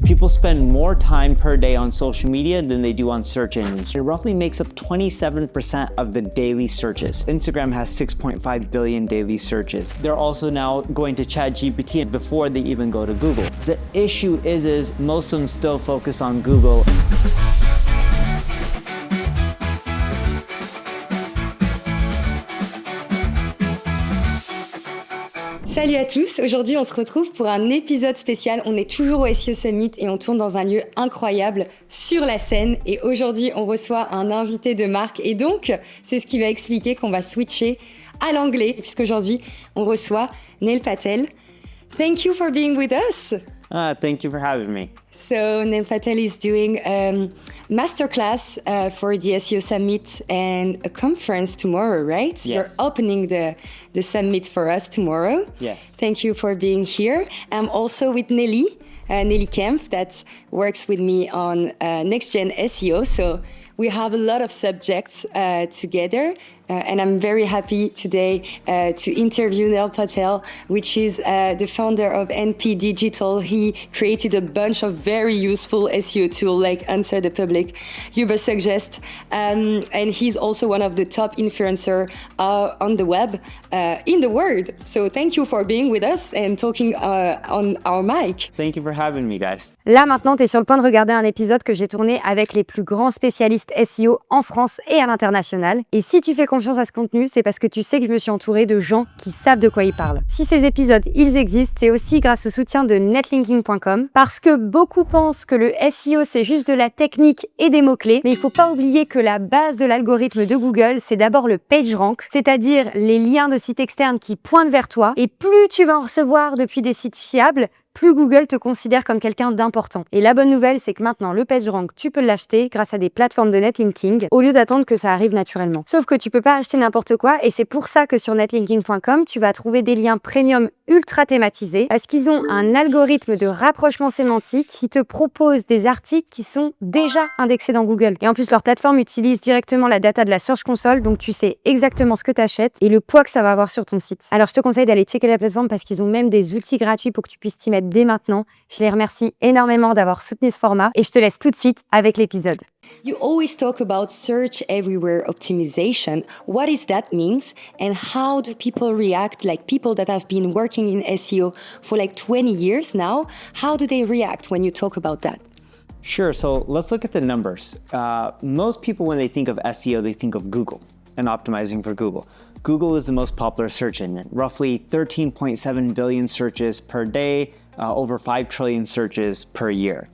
People spend more time per day on social media than they do on search engines. It roughly makes up 27% of the daily searches. Instagram has 6.5 billion daily searches. They're also now going to ChatGPT before they even go to Google. The issue is most of them still focus on Google. Salut à tous, aujourd'hui on se retrouve pour un épisode spécial. On est toujours au SEO Summit et on tourne dans un lieu incroyable sur la scène. Et aujourd'hui on reçoit un invité de marque et donc c'est ce qui va expliquer qu'on va switcher à l'anglais puisqu'aujourd'hui on reçoit Neil Patel. Thank you for being with us. Thank you for having me. So Neil Patel is doing a masterclass for the SEO Summit and a conference tomorrow, right? Yes. You're opening the summit for us tomorrow. Yes. Thank you for being here. I'm also with Nelly Kempf that works with me on Next Gen SEO. So we have a lot of subjects together. And I'm very happy today to interview Neil Patel, which is the founder of NP Digital. He created a bunch of very useful SEO tools like Answer the Public, Ubersuggest, and he's also one of the top influencers on the web in the world. So thank you for being with us and talking on our mic. Thank you for having me, guys. Là, maintenant, tu es sur le point de regarder un épisode que j'ai tourné avec les plus grands spécialistes SEO en France et à l'international. Et si tu fais confiance à ce contenu, c'est parce que tu sais que je me suis entourée de gens qui savent de quoi ils parlent. Si ces épisodes, ils existent, c'est aussi grâce au soutien de netlinking.com parce que beaucoup pensent que le SEO, c'est juste de la technique et des mots-clés, mais il faut pas oublier que la base de l'algorithme de Google, c'est d'abord le PageRank, c'est-à-dire les liens de sites externes qui pointent vers toi, et plus tu vas en recevoir depuis des sites fiables, plus Google te considère comme quelqu'un d'important. Et la bonne nouvelle, c'est que maintenant, le PageRank, tu peux l'acheter grâce à des plateformes de netlinking au lieu d'attendre que ça arrive naturellement. Sauf que tu peux pas acheter n'importe quoi et c'est pour ça que sur netlinking.com, tu vas trouver des liens premium ultra thématisés parce qu'ils ont un algorithme de rapprochement sémantique qui te propose des articles qui sont déjà indexés dans Google. Et en plus, leur plateforme utilise directement la data de la Search Console, donc tu sais exactement ce que tu achètes et le poids que ça va avoir sur ton site. Alors, je te conseille d'aller checker la plateforme parce qu'ils ont même des outils gratuits pour que tu puisses t'y mettre dès maintenant. Je les remercie énormément d'avoir soutenu ce format et je te laisse tout de suite avec l'épisode. You always talk about search everywhere optimization. What does that means and how do people react, like people that have been working in SEO for like 20 years now, how do they react when you talk about that? Sure, so let's look at the numbers. Most people, when they think of SEO, they think of Google and optimizing for Google. Google is the most popular search engine, roughly 13.7 billion searches per day, over 5 trillion searches per year.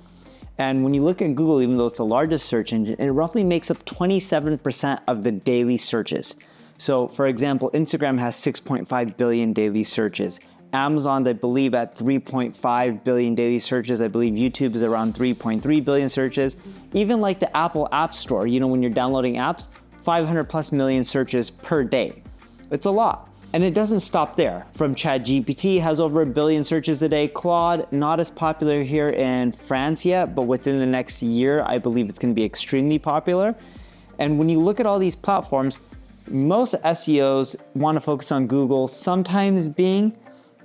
And when you look at Google, even though it's the largest search engine, it roughly makes up 27% of the daily searches. So for example, Instagram has 6.5 billion daily searches. Amazon, I believe, at 3.5 billion daily searches. I believe YouTube is around 3.3 billion searches. Even like the Apple App Store, you know, when you're downloading apps, 500 plus million searches per day. It's a lot. And it doesn't stop there. From ChatGPT has over 1 billion searches a day. Claude, not as popular here in France yet, but within the next year, I believe it's going to be extremely popular. And when you look at all these platforms, most SEOs want to focus on Google, sometimes Bing,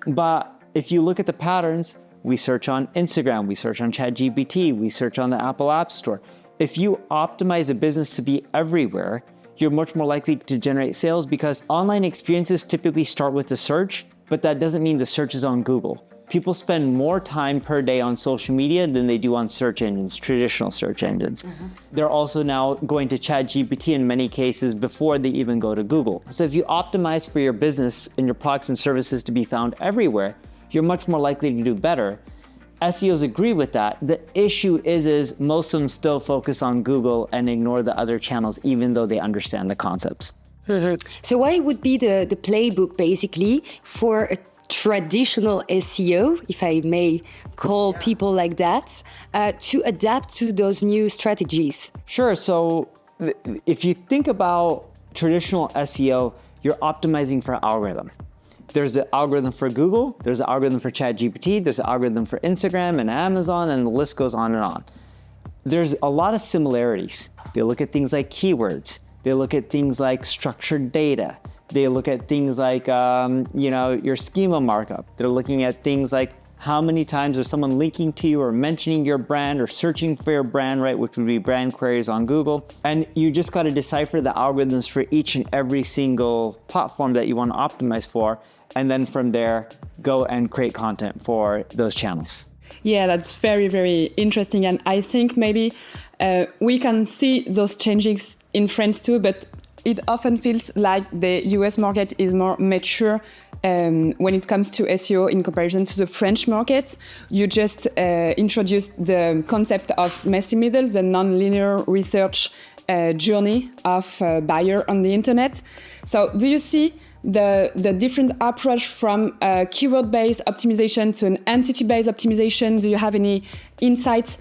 but if you look at the patterns, we search on Instagram, we search on ChatGPT, we search on the Apple App Store. If you optimize a business to be everywhere, you're much more likely to generate sales because online experiences typically start with a search, but that doesn't mean the search is on Google. People spend more time per day on social media than they do on search engines, traditional search engines. They're also now going to ChatGPT in many cases before they even go to Google. So if you optimize for your business and your products and services to be found everywhere, you're much more likely to do better. SEOs agree with that. The issue is most of them still focus on Google and ignore the other channels, even though they understand the concepts. So what would be the playbook basically for a traditional SEO, if I may call people like that, to adapt to those new strategies? Sure, so if you think about traditional SEO, you're optimizing for algorithm. There's an algorithm for Google, there's an algorithm for ChatGPT, there's an algorithm for Instagram and Amazon, and the list goes on and on. There's a lot of similarities. They look at things like keywords. They look at things like structured data. They look at things like, your schema markup. They're looking at things like how many times is someone linking to you or mentioning your brand or searching for your brand, right, which would be brand queries on Google. And you just got to decipher the algorithms for each and every single platform that you want to optimize for. And then from there, go and create content for those channels. Yeah, that's very, very interesting. And I think maybe we can see those changes in France too, but it often feels like the US market is more mature when it comes to SEO in comparison to the French market. You just introduced the concept of messy middle, the non-linear research journey of a buyer on the internet. So do you see the different approach from keyword-based optimization to an entity-based optimization? Do you have any insights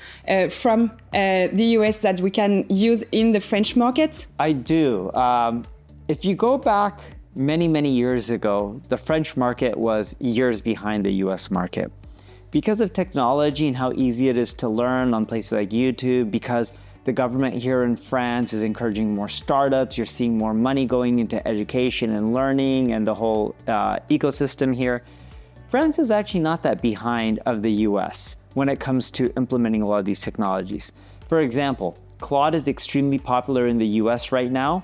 from the US that we can use in the French market? I do. If you go back many, many years ago, the French market was years behind the US market. Because of technology and how easy it is to learn on places like YouTube, because the government here in France is encouraging more startups, you're seeing more money going into education and learning and the whole ecosystem here. France is actually not that behind of the US when it comes to implementing a lot of these technologies. For example, Claude is extremely popular in the US right now,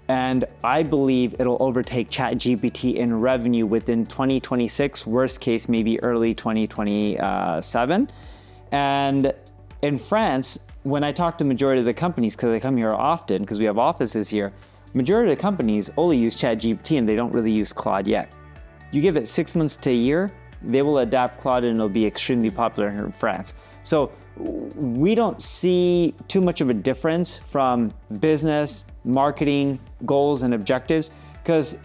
and I believe it'll overtake ChatGPT in revenue within 2026, worst case, maybe early 2027. And in France, when I talk to majority of the companies, because I come here often, because we have offices here, majority of the companies only use ChatGPT and they don't really use Claude yet. You give it 6 months to a year, they will adapt Claude and it'll be extremely popular here in France. So we don't see too much of a difference from business, marketing, goals, and objectives, because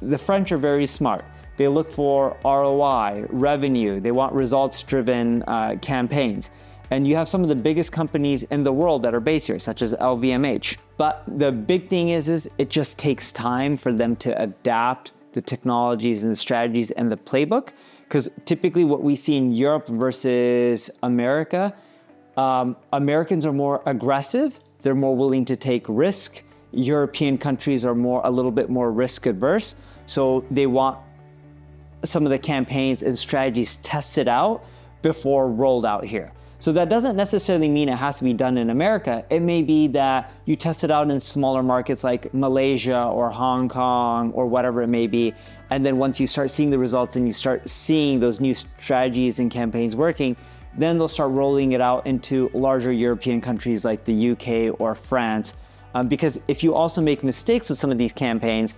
the French are very smart. They look for ROI, revenue, they want results-driven campaigns. And you have some of the biggest companies in the world that are based here, such as LVMH. But the big thing is it just takes time for them to adapt the technologies and the strategies and the playbook. Because typically what we see in Europe versus America, Americans are more aggressive. They're more willing to take risk. European countries are a little bit more risk adverse. So they want some of the campaigns and strategies tested out before rolled out here. So that doesn't necessarily mean it has to be done in America. It may be that you test it out in smaller markets like Malaysia or Hong Kong or whatever it may be. And then once you start seeing the results and you start seeing those new strategies and campaigns working, then they'll start rolling it out into larger European countries like the UK or France. Because if you also make mistakes with some of these campaigns,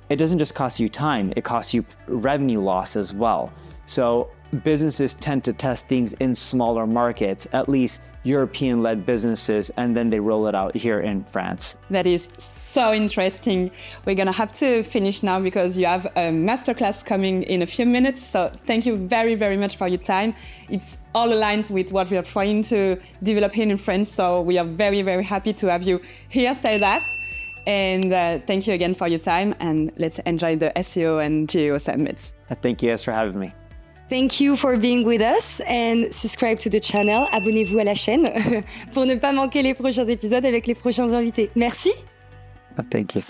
it doesn't just cost you time, it costs you revenue loss as well. So businesses tend to test things in smaller markets, at least European-led businesses, and then they roll it out here in France. That is so interesting. We're gonna have to finish now because you have a masterclass coming in a few minutes. So thank you very, very much for your time. It's all aligns with what we are trying to develop here in France. So we are very, very happy to have you here say that. And thank you again for your time, and let's enjoy the SEO and GEO Summit. Thank you guys for having me. Thank you for being with us and subscribe to the channel. Abonnez-vous à la chaîne pour ne pas manquer les prochains épisodes avec les prochains invités. Merci. Thank you.